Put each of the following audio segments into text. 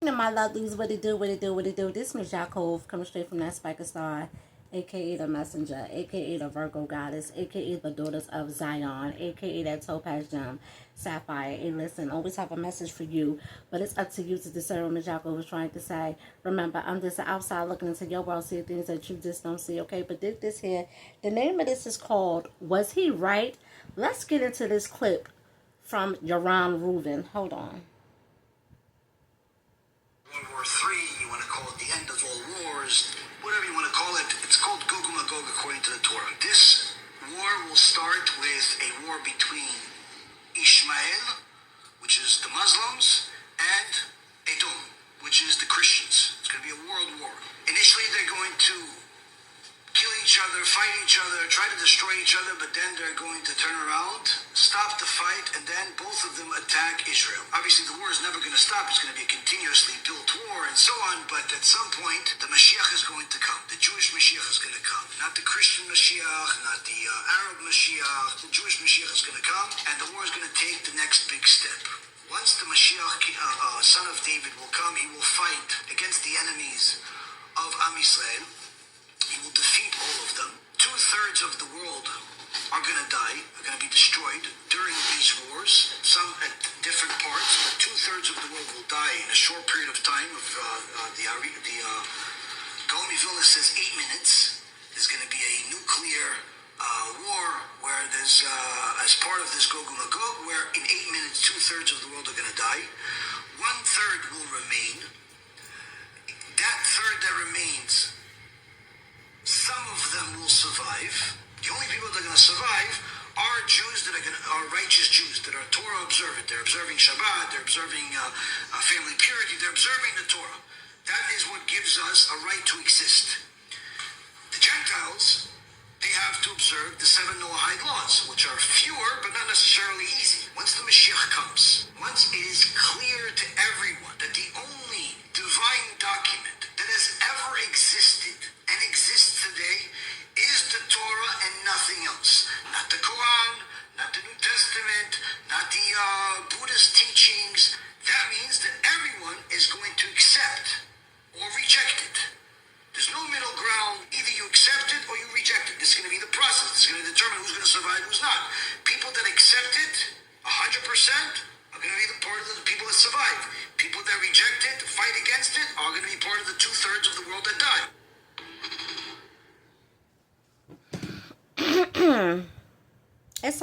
My lovelies, what it do, what it do, what it do. This is Yaakov coming straight from that Spiker Star, aka the Messenger, aka the Virgo Goddess, aka the Daughters of Zion, aka that Topaz Gem, Sapphire. Hey, listen, always have a message for you, but it's up to you to discern what Ms. Yaakov was trying to say. Remember, I'm just outside looking into your world, seeing things that you just don't see, okay? But this here, the name of this is called Was He Right? Let's get into this clip from Yaron Reuven. Hold on. World War III, you want to call it the end of all wars, whatever you want to call it, it's called Gog and Magog according to the Torah. This war will start with a war between Ishmael, which is the Muslims, and Edom, which is the Christians. It's going to be a world war. Initially, they're going to kill each other, fight each other, try to destroy each other, but then they're going to turn around, stop the fight, and then both of them attack Israel. Obviously, the war is never going to stop. It's going to be a continuously built war and so on, but at some point, the Mashiach is going to come. The Jewish Mashiach is going to come. Not the Christian Mashiach, not the Arab Mashiach. The Jewish Mashiach is going to come, and the war is going to take the next big step. Once the Mashiach, son of David, will come, he will fight against the enemies of Am Yisrael. He will defeat all of them. 2/3 of the world are going to die, are going to be destroyed during these wars, some at different parts, but 2/3 of the world will die in a short period of time. Gaon Vilna says 8 minutes. There's going to be a nuclear war where there's, as part of this Gog and Magog, where in 8 minutes 2/3 of the world are going to die. 1/3 will remain. That third that remains, some of them will survive. The only people that are going to survive are Jews that are righteous Jews, that are Torah observant. They're observing Shabbat, they're observing family purity, they're observing the Torah. That is what gives us a right to exist. The Gentiles, they have to observe the 7 Noahide laws, which are fewer but not necessarily easy. Once the Mashiach comes, once it is clear to everyone that the only divine document that has ever existed and exists today is the Torah and nothing else. Not the Quran, not the New Testament, not the Buddhist teachings. That means that everyone is going to accept or reject it. There's no middle ground. Either you accept it or you reject it. This is going to be the process. This is going to determine who's going to survive, who's not. People that accept it 100% are going to be the part of the people that survive. People that reject it, fight against it, are going to be part of the 2/3 of the world that die. It's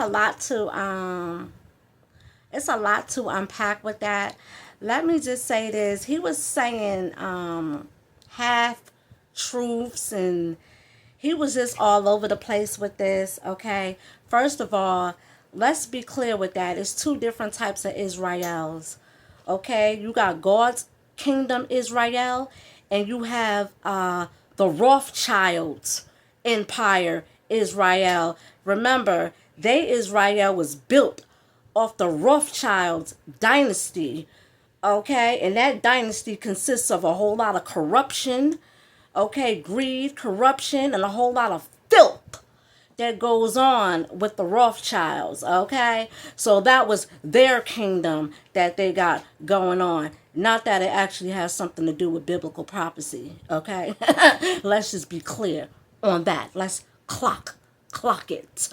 a lot to unpack with that. Let me just say this. He was saying half truths, and he was just all over the place with this, okay? First of all, let's be clear with that. It's two different types of Israels, okay? You got God's kingdom Israel, and you have the Rothschilds empire Israel. Remember, Israel was built off the Rothschilds dynasty, okay? And that dynasty consists of a whole lot of corruption, okay? Greed, corruption, and a whole lot of filth that goes on with the Rothschilds, okay? So that was their kingdom that they got going on. Not that it actually has something to do with biblical prophecy, okay? Let's just be clear on that. Let's clock it,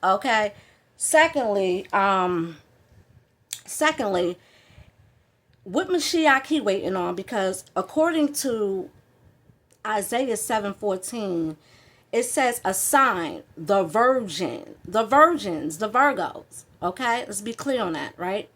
okay? Secondly, what Mashiach he waiting on? Because according to Isaiah 7:14, it says a sign, the virgins, the Virgos, okay? Let's be clear on that, right?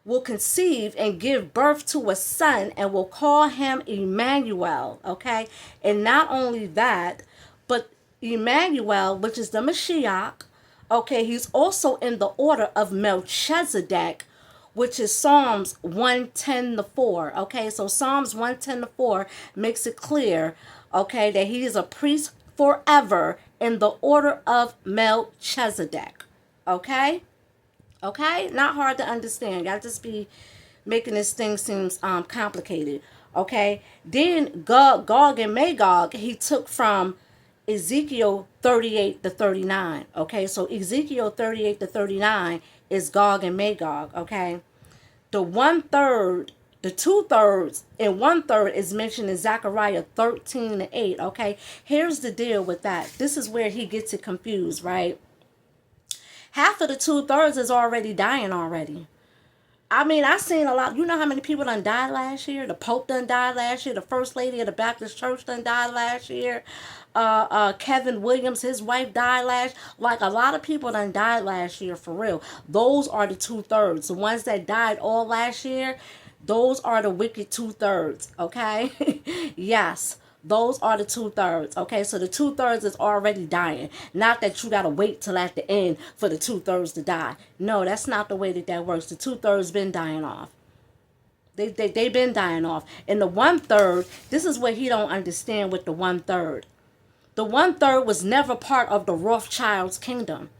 Will conceive and give birth to a son and will call him Emmanuel, okay? And not only that, but Emmanuel, which is the Mashiach, okay, he's also in the order of Melchizedek, which is Psalms 110:4, okay? So Psalms 110:4 makes it clear, okay, that he is a priest forever in the order of Melchizedek, okay? Okay? Not hard to understand. Y'all just be making this thing seem complicated, okay? Then Gog and Magog, he took from Ezekiel 38-39, okay? So Ezekiel 38-39 is Gog and Magog, okay? The The 2/3 and 1/3 is mentioned in Zechariah 13:8. Okay, here's the deal with that. This is where he gets it confused, right? Half of the 2/3 is already dying already. I mean, I seen a lot. You know how many people done died last year? The Pope done died last year. The First Lady of the Baptist Church done died last year. Kevin Williams, his wife died last. Like a lot of people done died last year for real. Those are the 2/3. The ones that died all last year, those are the wicked 2/3. Okay, yes. Those are the 2/3. Okay, so the 2/3 is already dying. Not that you gotta wait till at the end for the 2/3 to die. No, that's not the way that works. The 2/3 been dying off. They been dying off. And the 1/3, this is what he don't understand with the 1/3. The 1/3 was never part of the Rothschild's kingdom.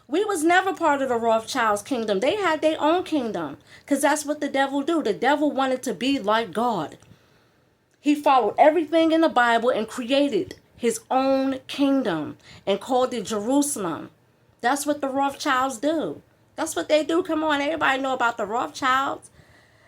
We was never part of the Rothschild's kingdom. They had their own kingdom. Because that's what the devil do. The devil wanted to be like God. He followed everything in the Bible and created his own kingdom and called it Jerusalem. That's what the Rothschilds do. That's what they do. Come on, everybody know about the Rothschilds.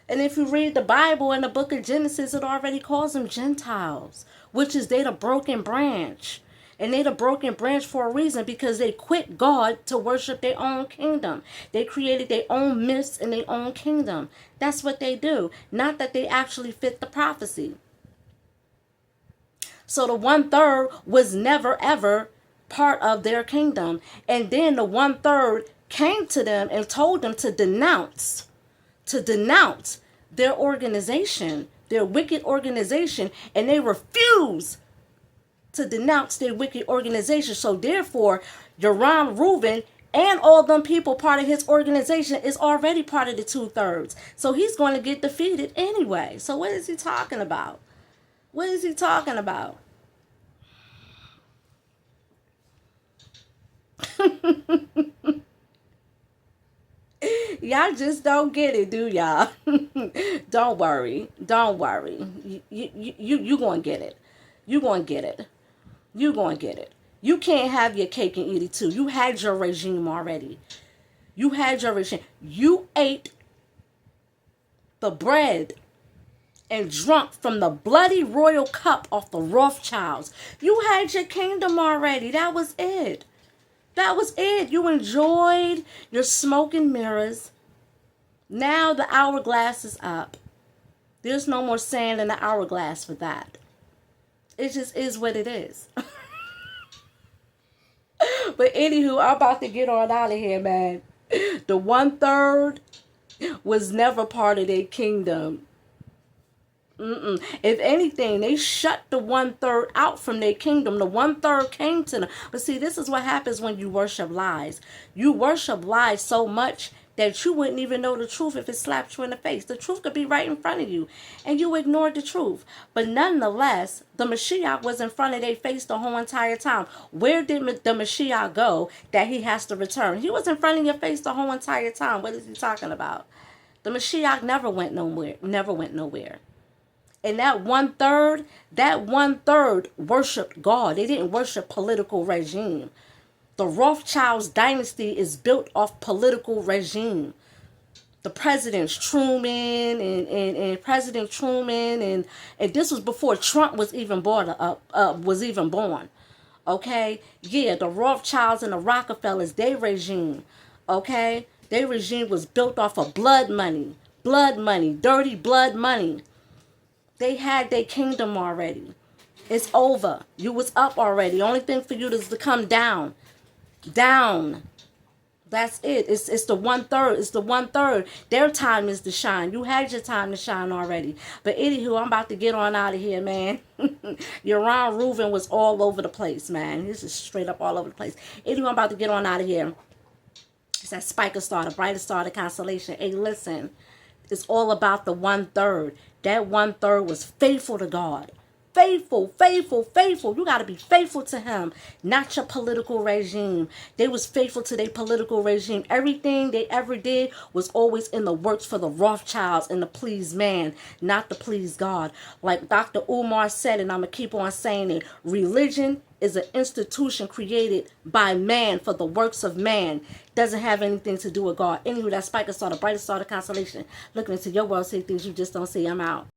And if you read the Bible in the book of Genesis, it already calls them Gentiles, which is they the broken branch. And they the broken branch for a reason, because they quit God to worship their own kingdom. They created their own myths and their own kingdom. That's what they do. Not that they actually fit the prophecy. So the 1/3 was never ever part of their kingdom. And then the 1/3 came to them and told them to denounce their organization, their wicked organization. And they refused to denounce their wicked organization. So therefore, Yoram Reuben and all them people part of his organization is already part of the 2/3. So he's going to get defeated anyway. So what is he talking about? What is he talking about? Y'all just don't get it, do y'all? Don't worry. Don't worry. You gonna get it. You gonna get it. You gonna get it. You can't have your cake and eat it too. You had your regime already. You had your regime. You ate the bread and drunk from the bloody royal cup of the Rothschilds. You had your kingdom already. That was it. That was it. You enjoyed your smoke and mirrors. Now the hourglass is up. There's no more sand in the hourglass for that. It just is what it is. But anywho, I'm about to get on out of here, man. The 1/3 was never part of their kingdom. If anything, they shut the 1/3 out from their kingdom. The 1/3 came to them. But see, this is what happens when you worship lies. You worship lies so much that you wouldn't even know the truth if it slapped you in the face. The truth could be right in front of you, and you ignored the truth. But nonetheless, the Mashiach was in front of their face the whole entire time. Where did the Mashiach go that he has to return? He was in front of your face the whole entire time. What is he talking about? The Mashiach never went nowhere. Never went nowhere. And that 1/3 worshiped God. They didn't worship political regime. The Rothschilds dynasty is built off political regime. The presidents Truman and President Truman and this was before Trump was even born. Okay, yeah, the Rothschilds and the Rockefellers, their regime. Okay, their regime was built off of blood money, dirty blood money. They had their kingdom already. It's over. You was up already. Only thing for you is to come down. Down. That's it. It's the 1/3. It's the 1/3. Their time is to shine. You had your time to shine already. But anywho, I'm about to get on out of here, man. Yoram Reuben was all over the place, man. This is straight up all over the place. Anywho, I'm about to get on out of here. It's that Spiker star, the brightest star, the constellation. Hey, listen. It's all about the 1/3. That 1/3 was faithful to God. faithful, faithful, faithful. You got to be faithful to him, not your political regime. They was faithful to their political regime. Everything they ever did was always in the works for the Rothschilds and to please man, not to please God. Like Dr. Umar said, and I'm going to keep on saying it, religion is an institution created by man for the works of man. Doesn't have anything to do with God. Anywho, that Spiker star, the brightest star of the constellation. Looking into your world, see things you just don't see. I'm out.